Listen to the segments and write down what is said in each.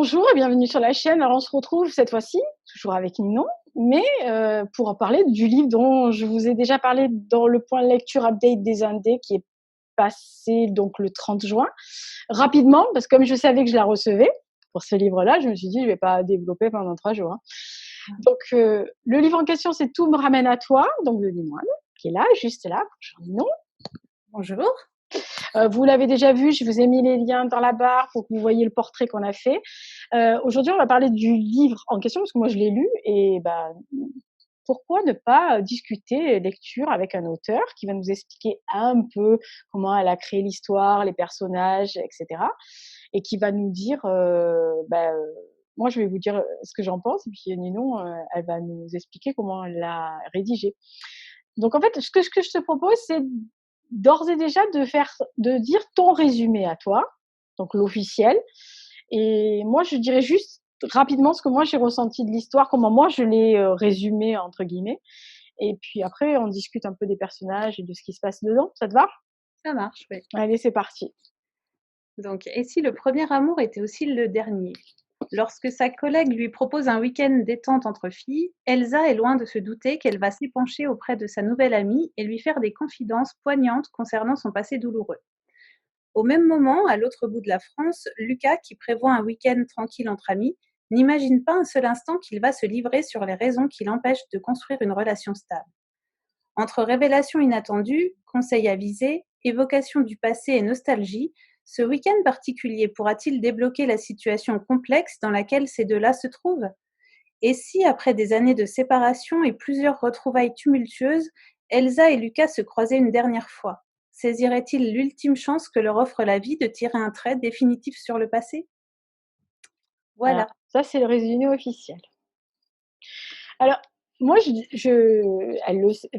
Bonjour et bienvenue sur la chaîne. Alors on se retrouve cette fois-ci, toujours avec Ninon, mais pour en parler du livre dont je vous ai déjà parlé dans le point lecture update des Indés qui est passé donc le 30 juin. Rapidement, parce que comme je savais que je la recevais pour ce livre-là, je me suis dit je vais pas développer pendant 3 jours. Hein. Donc le livre en question c'est Tout me ramène à toi, donc de Limoine, qui est là, juste là. Bonjour Ninon. Bonjour. Vous l'avez déjà vu, je vous ai mis les liens dans la barre pour que vous voyez le portrait qu'on a fait. Aujourd'hui, on va parler du livre en question, parce que moi, je l'ai lu, et pourquoi ne pas discuter lecture avec un auteur qui va nous expliquer un peu comment elle a créé l'histoire, les personnages, etc. Et qui va nous dire, moi, je vais vous dire ce que j'en pense, et puis Ninon, elle va nous expliquer comment elle l'a rédigé. Donc, en fait, ce que je te propose, c'est d'ores et déjà de dire ton résumé à toi, donc l'officiel. Et moi, je dirais juste rapidement ce que moi j'ai ressenti de l'histoire, comment moi je l'ai résumé entre guillemets. Et puis après, on discute un peu des personnages et de ce qui se passe dedans. Ça te va? Ça marche, oui. Allez, c'est parti. Donc, et si le premier amour était aussi le dernier? Lorsque sa collègue lui propose un week-end détente entre filles, Elsa est loin de se douter qu'elle va s'épancher auprès de sa nouvelle amie et lui faire des confidences poignantes concernant son passé douloureux. Au même moment, à l'autre bout de la France, Lucas, qui prévoit un week-end tranquille entre amis, n'imagine pas un seul instant qu'il va se livrer sur les raisons qui l'empêchent de construire une relation stable. Entre révélations inattendues, conseils avisés, évocation du passé et nostalgie, ce week-end particulier pourra-t-il débloquer la situation complexe dans laquelle ces deux-là se trouvent? Et si, après des années de séparation et plusieurs retrouvailles tumultueuses, Elsa et Lucas se croisaient une dernière fois? Saisiraient-ils l'ultime chance que leur offre la vie de tirer un trait définitif sur le passé? Voilà, Voilà. ça c'est le résumé officiel. Alors, moi,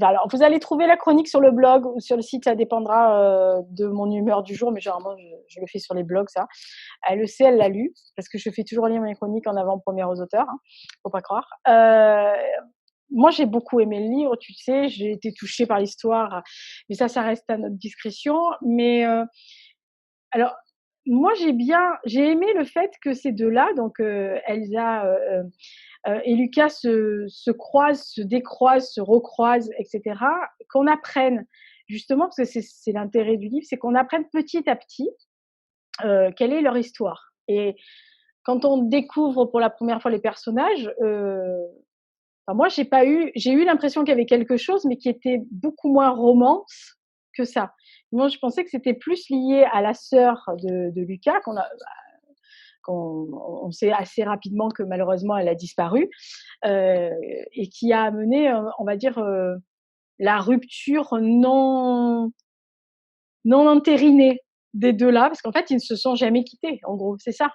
alors, vous allez trouver la chronique sur le blog ou sur le site, ça dépendra de mon humeur du jour, mais généralement, je le fais sur les blogs, ça. Elle le sait, elle l'a lu, parce que je fais toujours lire mes chroniques en avant-première aux auteurs, hein, faut pas croire. Moi, j'ai beaucoup aimé le livre, tu sais, j'ai été touchée par l'histoire, mais ça reste à notre discrétion. Mais alors, moi, j'ai aimé le fait que ces deux-là, donc Elsa et Lucas se croisent, se décroisent, se recroisent, etc. Qu'on apprenne, justement, parce que c'est l'intérêt du livre, c'est qu'on apprenne petit à petit quelle est leur histoire. Et quand on découvre pour la première fois les personnages, moi j'ai eu l'impression qu'il y avait quelque chose, mais qui était beaucoup moins romance que ça. Moi, je pensais que c'était plus lié à la sœur de Lucas, qu'on sait assez rapidement que malheureusement elle a disparu, et qui a amené, on va dire, la rupture non entérinée des deux là, parce qu'en fait ils ne se sont jamais quittés. En gros, c'est ça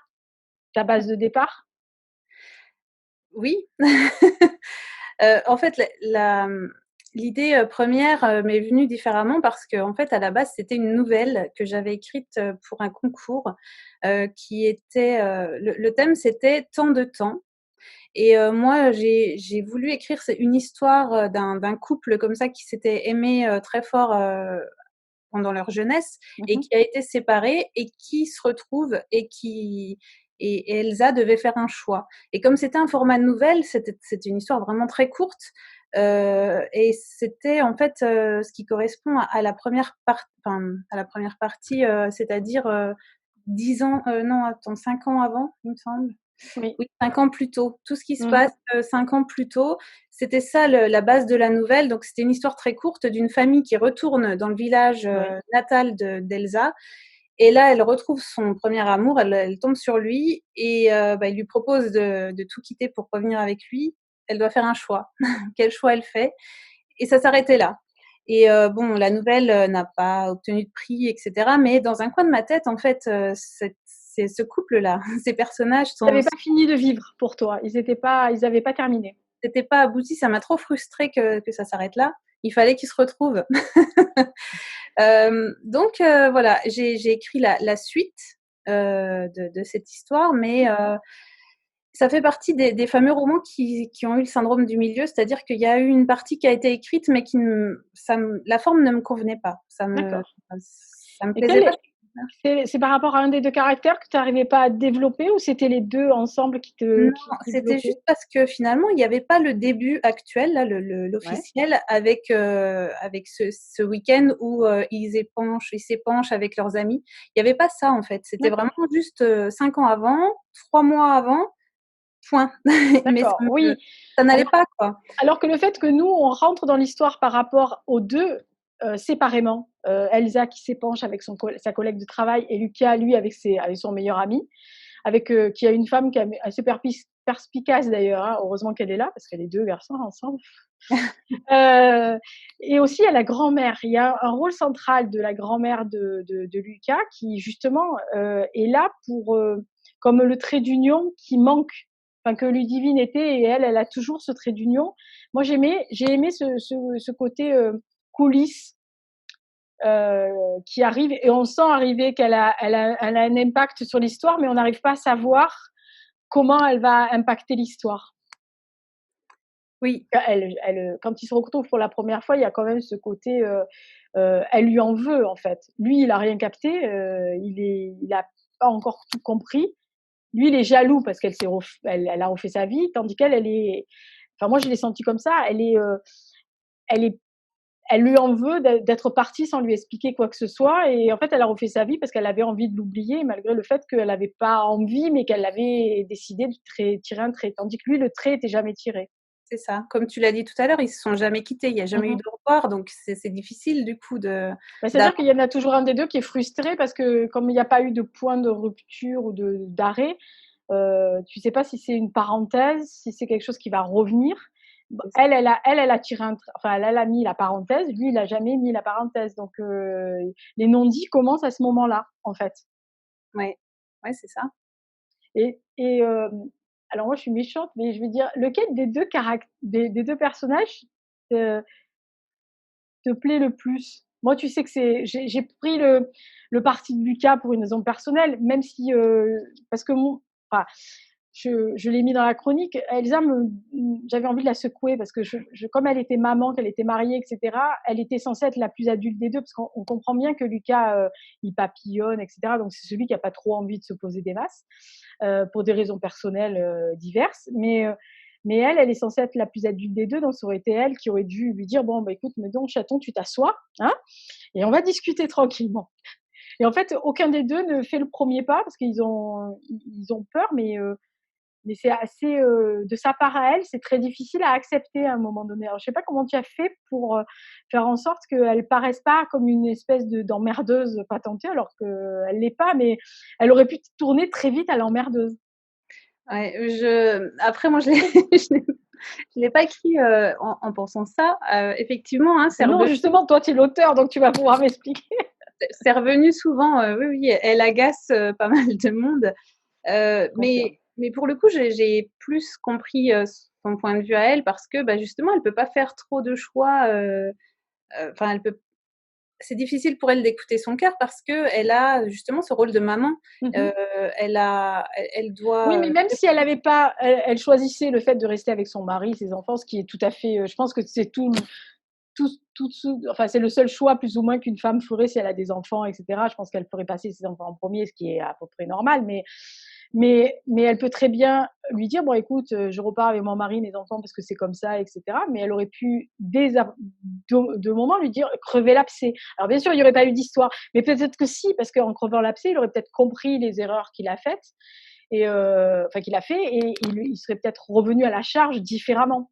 ta base de départ. Oui. En fait, l'idée première m'est venue différemment parce qu'en fait, à la base, c'était une nouvelle que j'avais écrite pour un concours qui était. Le thème, c'était Tant de temps. Et moi, j'ai voulu écrire une histoire d'un couple comme ça qui s'était aimé très fort pendant leur jeunesse et qui a été séparé et qui se retrouve et Elsa devait faire un choix. Et comme c'était un format de nouvelle, c'était une histoire vraiment très courte. Et c'était en fait ce qui correspond à la première partie, c'est-à-dire 10 ans, non, attends, 5 ans avant, il me semble. Oui. Oui, 5 ans plus tôt. Tout ce qui se Mmh. passe 5 ans plus tôt, c'était ça la base de la nouvelle. Donc, c'était une histoire très courte d'une famille qui retourne dans le village Ouais. natal d'Elsa. Et là, elle retrouve son premier amour, elle tombe sur lui et il lui propose de tout quitter pour revenir avec lui. Elle doit faire un choix. Quel choix elle fait? Et ça s'arrêtait là. Et bon, la nouvelle n'a pas obtenu de prix, etc. Mais dans un coin de ma tête, en fait, c'est ce couple-là, ces personnages Ils n'avaient pas fini de vivre pour toi. Ils n'avaient pas terminé. c'était pas abouti. Ça m'a trop frustrée que ça s'arrête là. Il fallait qu'ils se retrouvent. Donc voilà, j'ai écrit la suite de cette histoire, mais ça fait partie des fameux romans qui ont eu le syndrome du milieu, c'est-à-dire qu'il y a eu une partie qui a été écrite, mais la forme ne me convenait pas. Ça me D'accord. Et plaisait pas. C'est par rapport à un des deux caractères que tu n'arrivais pas à développer ou c'était les deux ensemble Non, qui c'était juste bloquaient? parce que finalement, il n'y avait pas le début actuel, là, Ouais. l'officiel, avec ce week-end où ils s'épanchent avec leurs amis. Il n'y avait pas ça, en fait. C'était vraiment D'accord, juste 5 ans avant, 3 mois avant, point. Mais d'accord. Oui. ça n'allait Alors pas, quoi. alors que le fait que nous, on rentre dans l'histoire par rapport aux 2 séparément, Elsa qui s'épanche avec sa collègue de travail et Lucas, lui, avec son meilleur ami, qui a une femme qui est assez perspicace d'ailleurs, hein, heureusement qu'elle est là, parce qu'elle est 2 garçons ensemble. Heu et aussi à la grand-mère. Il y a un rôle central de la grand-mère de Lucas qui justement, est là pour, comme le trait d'union qui manque, enfin que Ludivine était et elle a toujours ce trait d'union. Moi j'ai aimé ce côté, coulisses, qui arrive et on sent arriver qu'elle a un impact sur l'histoire, mais on n'arrive pas à savoir comment elle va impacter l'histoire. Oui, Quand ils se retrouvent pour la première fois, il y a quand même ce côté, elle lui en veut en fait. Lui, il a rien capté, il a pas encore tout compris. Lui, il est jaloux parce elle a refait sa vie, tandis qu'elle, elle est, enfin moi je l'ai senti comme ça. Elle est, elle lui en veut d'être partie sans lui expliquer quoi que ce soit. Et en fait, elle a refait sa vie parce qu'elle avait envie de l'oublier, malgré le fait qu'elle n'avait pas envie, mais qu'elle avait décidé de tirer un trait. Tandis que lui, le trait était jamais tiré. c'est ça. Comme tu l'as dit tout à l'heure, ils se sont jamais quittés. Il n'y a jamais eu Mmh. de revoir, donc c'est difficile, du coup, Bah, c'est-à-dire qu'il d'avoir. y en a toujours un des 2 qui est frustré parce que comme il n'y a pas eu de point de rupture ou d'arrêt, tu sais pas si c'est une parenthèse, si c'est quelque chose qui va revenir. B elle a tiré un tr enfin, elle a mis la parenthèse, lui, il a jamais mis la parenthèse, donc les non-dits commencent à ce moment-là, en fait. Ouais, ouais, c'est ça. Alors moi, je suis méchante, mais je vais dire, lequel des 2 personnages, heu te plaît le plus? Moi, tu sais que j'ai pris le parti de Lucas pour une raison personnelle, même si, parce que enfin, je l'ai mis dans la chronique. Elsa j'avais envie de la secouer parce que comme elle était maman, qu'elle était mariée, etc., elle était censée être la plus adulte des deux, parce qu'on comprend bien que Lucas, il papillonne, etc. Donc c'est celui qui a pas trop envie de se poser des masses, pour des raisons personnelles diverses. Mais elle est censée être la plus adulte des deux, donc ça aurait été elle qui aurait dû lui dire bon, bah écoute, mais donc chaton, tu t'assois, hein, et on va discuter tranquillement. Et en fait, aucun des deux ne fait le premier pas parce ils ont peur, mais c'est assez, de sa part à elle, c'est très difficile à accepter à un moment donné. Alors, je sais pas comment tu as fait pour faire en sorte qu'elle paraisse pas comme une espèce d'emmerdeuse patentée, alors qu'elle l'est pas, mais elle aurait pu tourner très vite à l'emmerdeuse. Ouais, après moi je l'ai je l'ai pas écrit, en pensant ça. Effectivement, hein, Mais non, justement, toi, tu es l'auteur, donc tu vas pouvoir m'expliquer. c'est revenu souvent, oui, oui, elle agace, pas mal de monde. Je confirme. Mais pour le coup, j'ai plus compris, son point de vue à elle parce que, bah, justement, elle peut pas faire trop de choix, enfin, elle peut c'est difficile pour elle d'écouter son cœur parce qu'elle a justement ce rôle de maman. Mmh. Heu, elle Oui, doit, mais même si elle avait pas, elle choisissait le fait de rester avec son mari, ses enfants, ce qui est tout à fait, je pense que c'est enfin, c'est le seul choix plus ou moins qu'une femme ferait si elle a des enfants, et cetera. Je pense qu'elle ferait passer ses enfants en premier, ce qui est à peu près normal, mais elle peut très bien lui dire: «Bon écoute, je repars avec mon mari, mes enfants parce que c'est comme ça, et cetera», mais elle aurait pu de moment lui dire: «Crevez l'abcès». Alors bien sûr, il y aurait pas eu d'histoire, mais peut-être que si, parce qu'en crevant l'abcès, il aurait peut-être compris les erreurs qu'il a faites, enfin qu'il a fait, et il serait peut-être revenu à la charge différemment.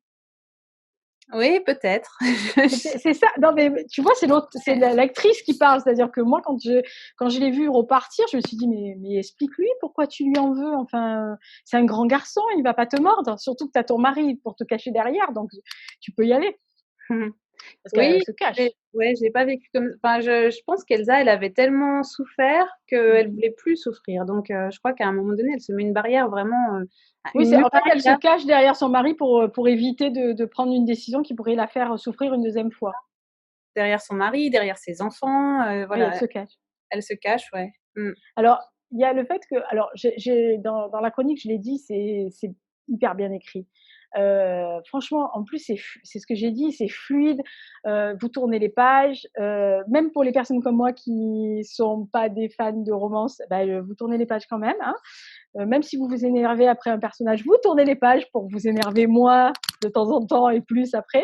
oui, peut-être. C'est ça. Non, mais tu vois, c'est l'actrice qui parle. C'est-à-dire que moi, quand je l'ai vu repartir, je me suis dit, mais explique-lui pourquoi tu lui en veux. Enfin, c'est un grand garçon, il va pas te mordre. Surtout que tu as ton mari pour te cacher derrière, donc tu peux y aller parce qu'elle Oui, se cache. ouais, j'ai pas vécu comme enfin, je pense qu'Elsa, elle avait tellement souffert qu'elle Mhm. voulait plus souffrir. Donc, je crois qu'à un moment donné, elle se met une barrière vraiment, Oui, une c'est en fait, muraille elle se là, cache derrière son mari pour éviter de prendre une décision qui pourrait la faire souffrir une deuxième fois. derrière son mari, derrière ses enfants, Oui, elle voilà, se cache. elle se cache, ouais. Mmh. Alors, il y a le fait que, alors, dans la chronique, je l'ai dit, c'est hyper bien écrit. Franchement, en plus, c'est ce que j'ai dit, c'est fluide. Vous tournez les pages, même pour les personnes comme moi qui sont pas des fans de romance, bah, vous tournez les pages quand même, hein. Même si vous vous énervez après un personnage, vous tournez les pages pour vous énerver moins de temps en temps et plus après.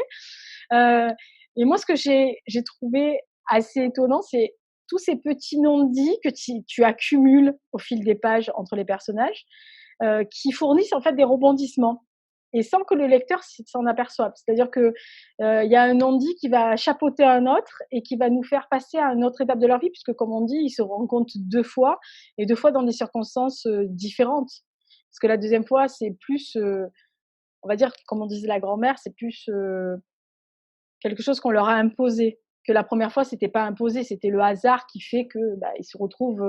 Euh, et moi, ce que j'ai trouvé assez étonnant, c'est tous ces petits non-dits que tu accumules au fil des pages entre les personnages, qui fournissent en fait des rebondissements et sans que le lecteur s'en aperçoive. C'est-à-dire que y a un non-dit qui va chapeauter un autre et qui va nous faire passer à une autre étape de leur vie, puisque comme on dit, ils se rencontrent 2 fois et 2 fois dans des circonstances différentes. Parce que la deuxième fois, c'est plus, on va dire, comme on disait la grand-mère, c'est plus quelque chose qu'on leur a imposé. Que la première fois, c'était pas imposé, c'était le hasard qui fait que bah, ils se retrouvent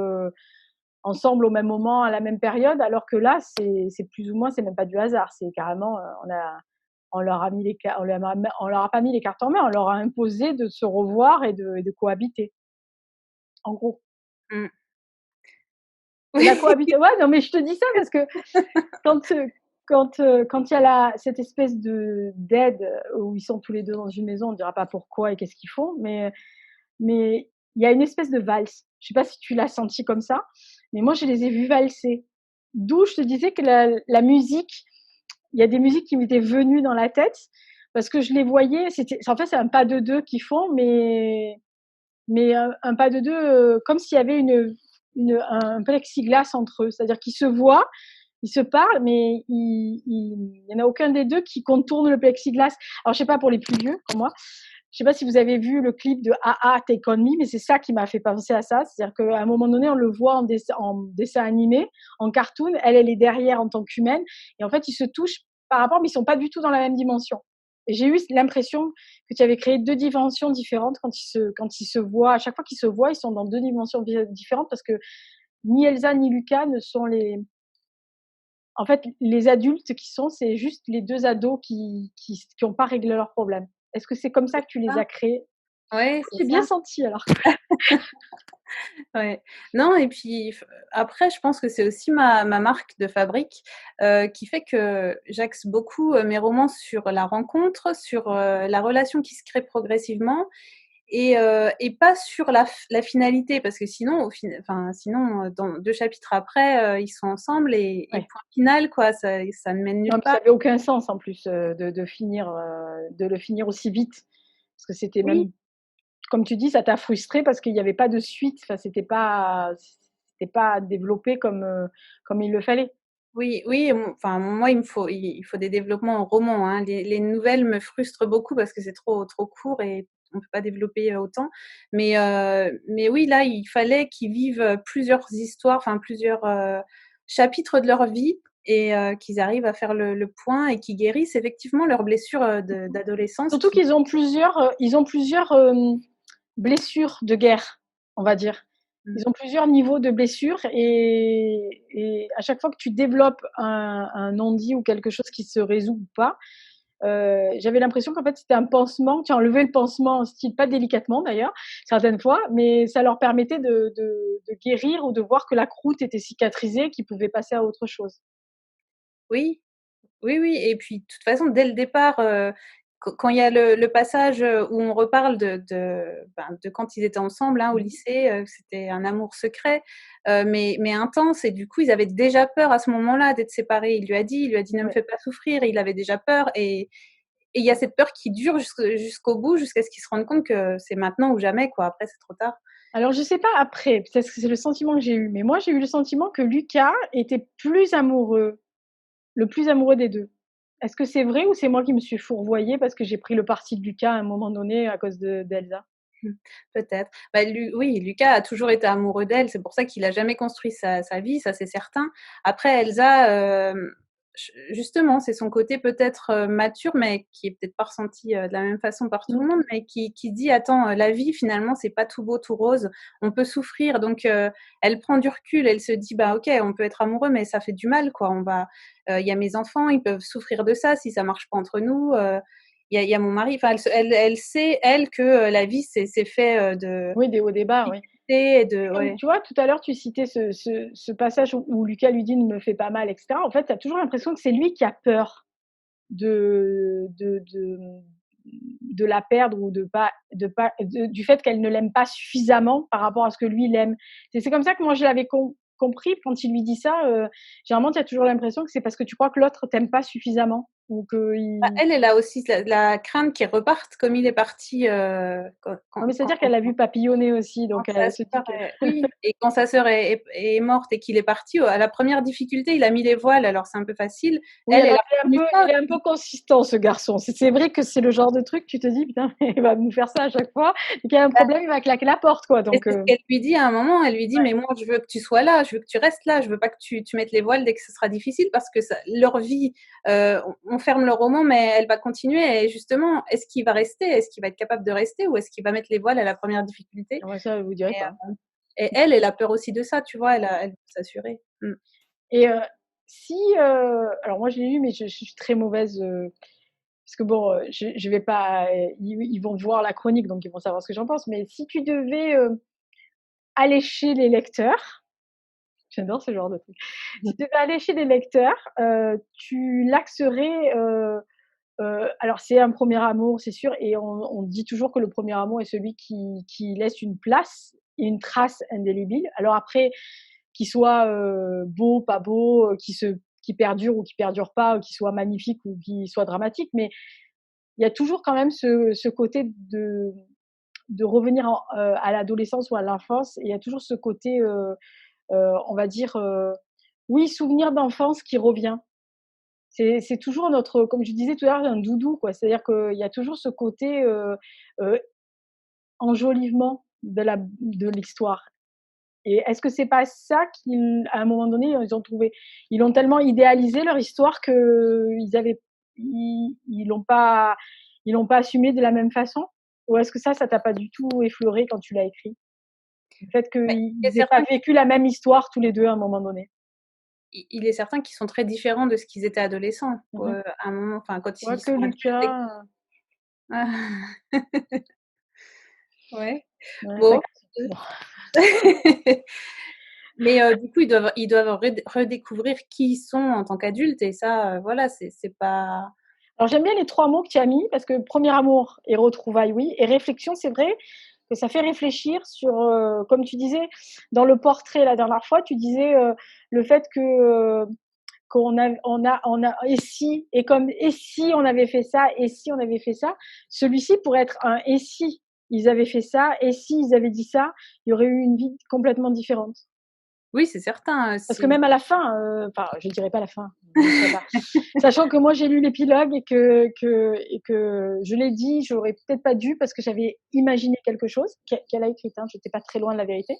ensemble au même moment, à la même période, alors que là, c'est plus ou moins, c'est même pas du hasard, c'est carrément, on leur a mis on leur a pas mis les cartes en main, on leur a imposé de se revoir et de cohabiter, en gros. Mmh. La Oui. cohabiter, ouais, non, mais je te dis ça parce que quand, quand il y a cette espèce d'aide où ils sont tous les deux dans une maison, on ne dira pas pourquoi et qu'est-ce qu'ils font, mais il y a une espèce de valse. Je sais pas si tu l'as senti comme ça, mais moi je les ai vus valser. D'où je te disais que la musique, il y a des musiques qui m'étaient venues dans la tête parce que je les voyais. En fait, c'est un pas de deux qu'ils font, mais un pas de deux comme s'il y avait un plexiglas entre eux. C'est-à-dire qu'ils se voient, ils se parlent, mais il y en a aucun des deux qui contourne le plexiglas. Alors je sais pas pour les plus vieux comme moi. Je sais pas si vous avez vu le clip de AA Take On Me, mais c'est ça qui m'a fait penser à ça. C'est-à-dire qu'à un moment donné, on le voit en dessin animé, en cartoon. Elle est derrière en tant qu'humaine. Et en fait, ils se touchent par rapport, mais ils sont pas du tout dans la même dimension. Et j'ai eu l'impression que tu avais créé 2 dimensions différentes quand ils se voient. À chaque fois qu'ils se voient, ils sont dans 2 dimensions différentes parce que ni Elsa ni Lucas ne sont en fait, les adultes qui sont, c'est juste les 2 ados qui ont pas réglé leurs problèmes. Est-ce que c'est comme ça C'est que tu les ça. as créés? Ouais, c'est J'ai bien ça. senti alors. Ouais. Non et puis après je pense que c'est aussi ma marque de fabrique, qui fait que j'axe beaucoup, mes romans sur la rencontre, sur, la relation qui se crée progressivement et pas sur la finalité parce que sinon sinon, dans 2 chapitres après, ils sont ensemble et Ouais. point final quoi, ça ne mène Non, nulle puis ça part. avait aucun sens en plus de le finir aussi vite. Parce que c'était Oui. même, comme tu dis, ça t'a frustré parce qu'il n'y avait pas de suite. Enfin, c'était pas développé comme il le fallait. Oui, oui, enfin moi il faut des développements en roman, hein. Les nouvelles me frustrent beaucoup parce que c'est trop court et on peut pas développer, autant. Mais oui, là, il fallait qu'ils vivent, plusieurs histoires, enfin plusieurs, chapitres de leur vie et qu'ils arrivent à faire le point et qu'ils guérissent effectivement leurs blessures, d'adolescence Surtout qui qu'ils ont ils ont plusieurs blessures de guerre, on va dire. mmh, Ils ont plusieurs niveaux de blessures et à chaque fois que tu développes un non-dit ou quelque chose qui se résout ou pas, j'avais l'impression qu'en fait c'était un pansement. Tu as enlevé le pansement, style pas délicatement d'ailleurs, certaines fois, mais ça leur permettait de guérir ou de voir que la croûte était cicatrisée, qu'ils pouvaient passer à autre chose. oui. Oui, oui et puis de toute façon dès le départ, quand il y a le passage, où on reparle de quand ils étaient ensemble, hein, au Mmh. lycée, c'était un amour secret, mais intense et du coup, ils avaient déjà peur à ce moment-là d'être séparés. Il lui a dit: «Ne me Ouais. fais pas souffrir» et il avait déjà peur et il y a cette peur qui dure jusqu'au bout, jusqu'à ce qu'ils se rendent compte que c'est maintenant ou jamais, quoi. Après, c'est trop tard. Alors je sais pas après, peut-être que c'est le sentiment que j'ai eu, mais moi j'ai eu le sentiment que Lucas était le plus amoureux des 2. Est-ce que c'est vrai ou c'est moi qui me suis fourvoyée parce que j'ai pris le parti de Lucas à un moment donné à cause d'Elsa? Mmh, peut-être. Bah, oui, Lucas a toujours été amoureux d'elle, c'est pour ça qu'il a jamais construit sa vie, ça c'est certain. Après Elsa, justement, c'est son côté peut-être, mature, mais qui est peut-être pas ressenti, de la même façon par tout Mmh. le monde, mais qui dit: «Attends, la vie finalement c'est pas tout beau, tout rose, on peut souffrir». Donc elle prend du recul, elle se dit: «Bah, OK, on peut être amoureux, mais ça fait du mal quoi, il y a mes enfants, ils peuvent souffrir de ça si ça marche pas entre nous, il y a mon mari». Enfin elle sait elle que, la vie c'est fait, de Oui, des hauts, des bas, oui. difficultés et de Comme ouais. tu vois, tout à l'heure, tu citais ce passage où Lucas lui dit: «Ne me fais pas mal» et cetera. En fait, tu as toujours l'impression que c'est lui qui a peur. de la perdre ou du fait qu'elle ne l'aime pas suffisamment par rapport à ce que lui il aime. C'est comme ça que moi je l'avais compris quand il lui dit ça. Généralement, tu as toujours l'impression que c'est parce que tu crois que l'autre t'aime pas suffisamment ou que Elle a aussi la crainte qu'il reparte comme il est parti non, mais c'est-à-dire qu'elle l'a vu papillonner aussi, donc elle se dit que... Oui, et quand sa sœur est morte et qu'il est parti, à la première difficulté, il a mis les voiles, alors c'est un peu facile. Oui, Elle, alors elle a il est un peu consistant, ce garçon. C'est vrai que c'est le genre de truc, tu te dis, putain, il va nous faire ça à chaque fois. Et qu'il y a un problème, il va claquer la porte, quoi. Et Donc, c'est ce qu'elle lui dit à un moment, elle lui dit, ouais. mais moi, je veux que tu sois là, je veux que tu restes là, je veux pas que tu mettes les voiles dès que ce sera difficile, parce que leur vie, on ferme le roman, mais elle va continuer. Et justement, est-ce qu'il va rester? Est-ce qu'il va être capable de rester? Ou est-ce qu'il va mettre les voiles à la première difficulté? Ouais, ça, je vous dirai Et, pas. et elle a peur aussi de ça, tu vois, elle veut s'assurer. Et si, alors moi je l'ai lu, mais je suis très mauvaise, parce que bon, je vais pas, ils vont voir la chronique, donc ils vont savoir ce que j'en pense. Mais si tu devais allécher les lecteurs, j'adore ce genre de truc. Si tu devais allécher les lecteurs, tu l'axerais. Alors c'est un premier amour, c'est sûr, et on dit toujours que le premier amour est celui qui laisse une place et une trace indélébile. Alors après, qu'il soit beau, pas beau, qui perdure ou qui perdure pas, qui soit magnifique ou qui soit dramatique, mais il y a toujours quand même ce côté de revenir à l'adolescence ou à l'enfance, et il y a toujours ce côté, on va dire, oui, souvenir d'enfance qui revient. C'est toujours notre, comme je disais tout à l'heure, un doudou, quoi. C'est-à-dire qu'il y a toujours ce côté enjolivement de l'histoire. Et est-ce que c'est pas ça qu'à un moment donné, ils ont trouvé, ils l'ont tellement idéalisé leur histoire que ils l'ont pas assumé de la même façon? Ou est-ce que ça t'a pas du tout effleuré quand tu l'as écrit? Le fait Il qu'ils est aient pas certain, vécu la même histoire tous les deux à un moment donné. il est certain qu'ils sont très différents de ce qu'ils étaient adolescents. Mmh. À un moment, enfin, quand ils Quoique sont adultes. Lucas, Ouais. ouais, ça Bon. bon. Mais du coup, ils doivent redécouvrir qui ils sont en tant qu'adultes, et ça, voilà, c'est pas. Alors j'aime bien les 3 mots que tu as mis, parce que premier amour et retrouvailles, oui, et réflexion, c'est vrai que ça fait réfléchir sur, comme tu disais dans le portrait la dernière fois, tu disais, le fait que, on a et si, et comme et si on avait fait ça, et si on avait fait ça, celui-ci pourrait être un et si ils avaient fait ça, et si ils avaient dit ça, il y aurait eu une vie complètement différente. Oui, c'est certain, Parce que si. même à la fin, enfin, je dirais pas la fin, je sais pas. Sachant que moi j'ai lu l'épilogue et que je l'ai dit, j'aurais peut-être pas dû parce que j'avais imaginé quelque chose qu'elle a écrit. Hein, j'étais pas très loin de la vérité.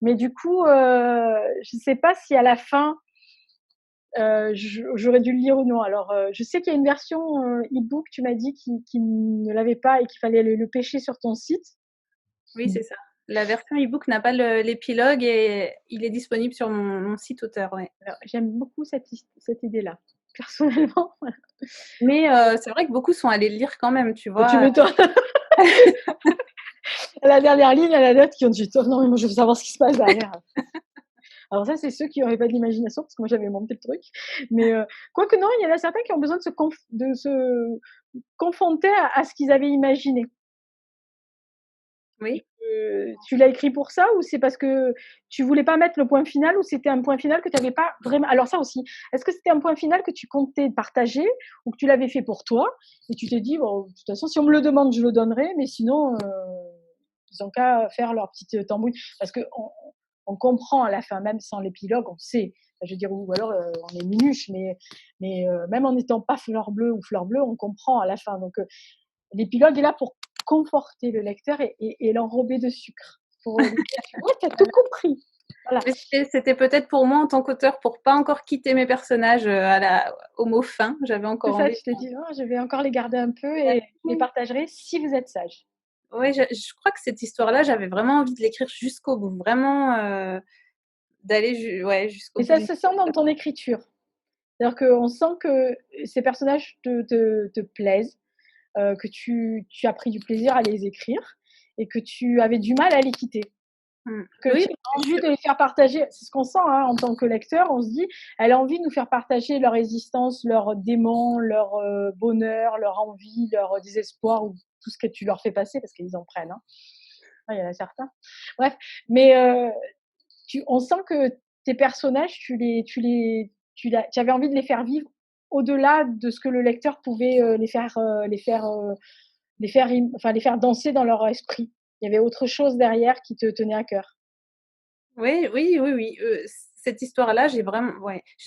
Mais du coup, je sais pas si à la fin j'aurais dû le lire ou non. Alors, je sais qu'il y a une version e-book, tu m'as dit, qui ne l'avait pas et qu'il fallait le pêcher sur ton site. Oui, c'est ça. La version e-book n'a pas l'épilogue et il est disponible sur mon site auteur, ouais. Alors, j'aime beaucoup cette idée-là, personnellement. Mais c'est vrai que beaucoup sont allés le lire quand même, tu Tu vois. m'étonnes. À la dernière ligne, à la note, qui ont dit oh, non, mais moi je veux savoir ce qui se passe derrière. Alors, ça, c'est ceux qui n'auraient pas d'imagination, parce que moi j'avais monté le truc. Mais quoique, non, il y en a certains qui ont besoin de se confronter à ce qu'ils avaient imaginé. Oui. Tu l'as écrit pour ça, ou c'est parce que tu voulais pas mettre le point final, ou c'était un point final que tu n'avais pas vraiment. Alors, ça aussi, est-ce que c'était un point final que tu comptais partager, ou que tu l'avais fait pour toi et tu t'es dit bon, de toute façon, si on me le demande, je le donnerai, mais sinon, ils ont qu'à faire leur petite tambouille. Parce qu'on comprend à la fin, même sans l'épilogue, on sait. Je veux dire, ou alors on est minuche, mais même en n'étant pas fleur bleue ou fleur bleue, on comprend à la fin. Donc, l'épilogue est là pour conforter le lecteur et l'enrober de sucre. Pour lui dire, ouais, t'as tout compris. Voilà. Mais c'était peut-être pour moi en tant qu'auteur, pour pas encore quitter mes personnages au mot fin. J'avais C'est encore ça, envie. tu te dis, oh, je vais encore les garder un peu et les partagerai si vous êtes sage. Oui, je crois que cette histoire-là, j'avais vraiment envie de l'écrire jusqu'au bout, vraiment d'aller ouais, jusqu'au Et bout ça d'une se sent dans ton écriture. C'est-à-dire qu'on sent que ces personnages te plaisent, que tu as pris du plaisir à les écrire et que tu avais du mal à les quitter. Que Oui, tu as envie de les faire partager, c'est ce qu'on sent hein, en tant que lecteur, on se dit, elle a envie de nous faire partager leur existence, leurs démons, leur bonheur, leur envie, leur désespoir, ou tout ce que tu leur fais passer, parce qu'ils en prennent. Hein. Il y en a certains. Bref, mais on sent que tes personnages, tu avais envie de les faire vivre au-delà de ce que le lecteur pouvait les faire danser dans leur esprit. Il y avait autre chose derrière qui te tenait à cœur. Oui. Cette histoire-là, je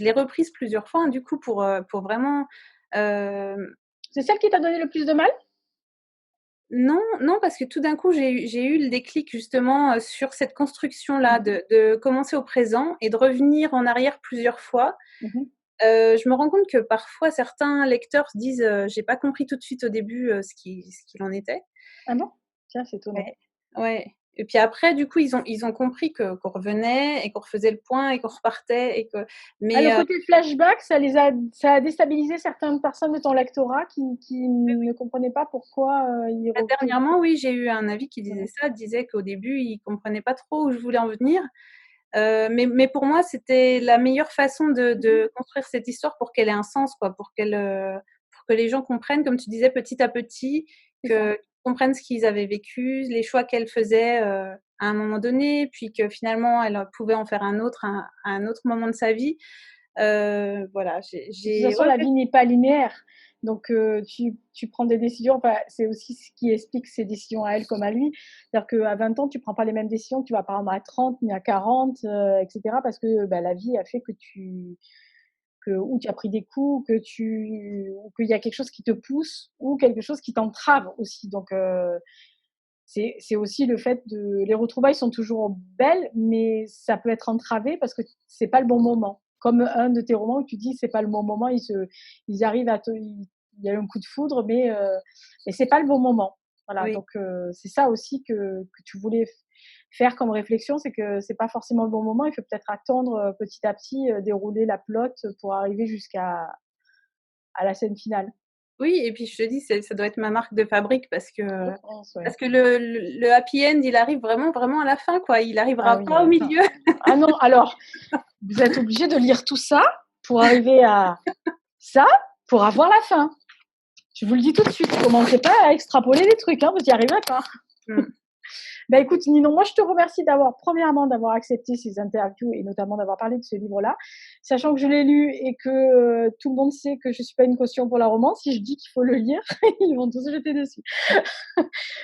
l'ai reprise plusieurs fois, hein, du coup, pour vraiment. C'est celle qui t'a donné le plus de mal? Non, parce que tout d'un coup, j'ai eu le déclic justement sur cette construction-là, de commencer au présent et de revenir en arrière plusieurs fois. Je me rends compte que parfois, certains lecteurs se disent j'ai pas compris tout de suite au début ce qu'il en était. Ah bon? Tiens, c'est étonnant. Ouais. Et puis après, du coup, ils ont compris qu'on revenait et qu'on refaisait le point et qu'on repartait. Le côté flashback, ça a déstabilisé certaines personnes de ton lectorat qui ne comprenaient pas pourquoi ils Dernièrement, oui, j'ai eu un avis qui disait qu'au début, il ne comprenait pas trop où je voulais en venir. Mais pour moi, c'était la meilleure façon de construire cette histoire pour qu'elle ait un sens, quoi, pour que les gens comprennent, comme tu disais, petit à petit, qu'ils comprennent ce qu'ils avaient vécu, les choix qu'elle faisait à un moment donné, puis que finalement, elle pouvait en faire un autre à un autre moment de sa vie. Voilà, de toute façon, la vie n'est pas linéaire. Donc, tu prends des décisions. Enfin, c'est aussi ce qui explique ses décisions à elle comme à lui. C'est-à-dire qu'à 20 ans, tu ne prends pas les mêmes décisions que tu vas prendre à 30 ni à 40, etc. Parce que la vie a fait ou tu as pris des coups, ou qu'il y a quelque chose qui te pousse, ou quelque chose qui t'entrave aussi. Donc, c'est aussi le fait de. Les retrouvailles sont toujours belles, mais ça peut être entravé parce que c'est pas le bon moment. Comme un de tes romans où tu dis c'est pas le bon moment, ils arrivent il y a eu un coup de foudre, mais c'est pas le bon moment. Voilà, Oui. donc c'est ça aussi que tu voulais faire comme réflexion, c'est que c'est pas forcément le bon moment. Il faut peut-être attendre petit à petit, dérouler la plotte pour arriver jusqu'à la scène finale. Oui, et puis je te dis, ça doit être ma marque de fabrique parce que Ouais. le happy end, il arrive vraiment à la fin, quoi. Il n'arrivera pas au milieu. Ah non, alors, vous êtes obligé de lire tout ça pour arriver à ça, pour avoir la fin. Je vous le dis tout de suite, commencez pas à extrapoler les trucs, hein, vous n'y arriverez pas. Écoute, Ninon, moi je te remercie premièrement d'avoir accepté ces interviews et notamment d'avoir parlé de ce livre-là, sachant que je l'ai lu et que tout le monde sait que je ne suis pas une caution pour la romance. Si je dis qu'il faut le lire, ils vont tous se jeter dessus.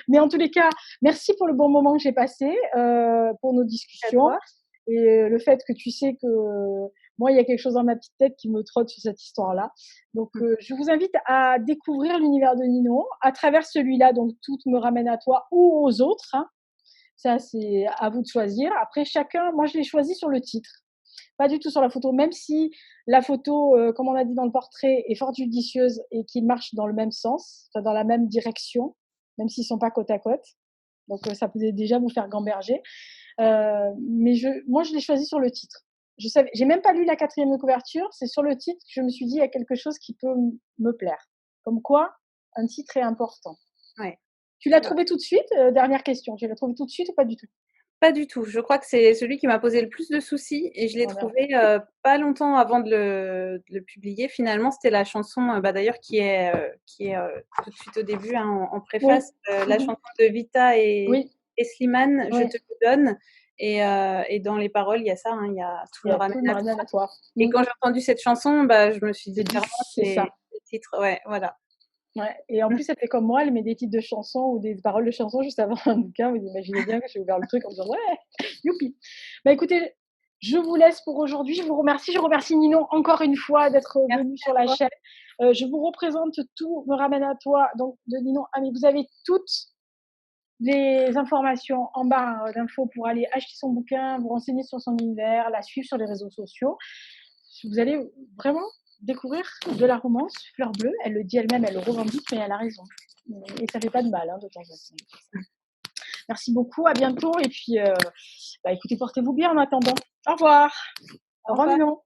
Mais en tous les cas, merci pour le bon moment que j'ai passé, pour nos discussions. Et le fait que tu sais que moi, il y a quelque chose dans ma petite tête qui me trotte sur cette histoire-là. Donc, je vous invite à découvrir l'univers de Ninon à travers celui-là. Donc, tout me ramène à toi ou aux autres. Hein. Ça, c'est à vous de choisir. Après, chacun, moi, je l'ai choisi sur le titre. Pas du tout sur la photo, même si la photo, comme on l'a dit dans le portrait, est fort judicieuse et qu'il marche dans le même sens, dans la même direction, même s'ils ne sont pas côte à côte. Donc, ça peut déjà vous faire gamberger. Mais moi, je l'ai choisi sur le titre. J'ai même pas lu la 4e de couverture. C'est sur le titre que je me suis dit il y a quelque chose qui peut me plaire. Comme quoi, un titre est important. Ouais. Tu l'as trouvé tout de suite? Dernière question. Tu l'as trouvé tout de suite ou pas du tout? Pas du tout. Je crois que c'est celui qui m'a posé le plus de soucis et je l'ai trouvé pas longtemps avant de le publier. Finalement, c'était la chanson, d'ailleurs, qui est tout de suite au début, hein, en préface, la chanson de Vita et Slimane, Je te le donne. Et dans les paroles, il y a ça, hein, il y a tout me ramène à toi. Et quand j'ai entendu cette chanson, je me suis dit clairement, c'est le titre. Ouais, voilà. Ouais. Et en plus, elle fait comme moi, elle met des titres de chansons ou des paroles de chansons juste avant un bouquin. Vous imaginez bien que j'ai ouvert le truc en disant ouais, youpi. Écoutez, je vous laisse pour aujourd'hui. Je vous remercie. Je remercie Ninon encore une fois d'être venue sur la chaîne. Je vous représente Tout me ramène à toi, donc de Ninon. Ah, mais vous avez toutes les informations en barre d'infos pour aller acheter son bouquin, vous renseigner sur son univers, la suivre sur les réseaux sociaux. Vous allez vraiment découvrir de la romance fleur bleue. Elle le dit elle-même, elle le revendique, mais elle a raison. Et ça fait pas de mal, hein, de temps en temps. Merci beaucoup, à bientôt. Et puis, écoutez, portez-vous bien en attendant. Au revoir. Au revoir, Ninon.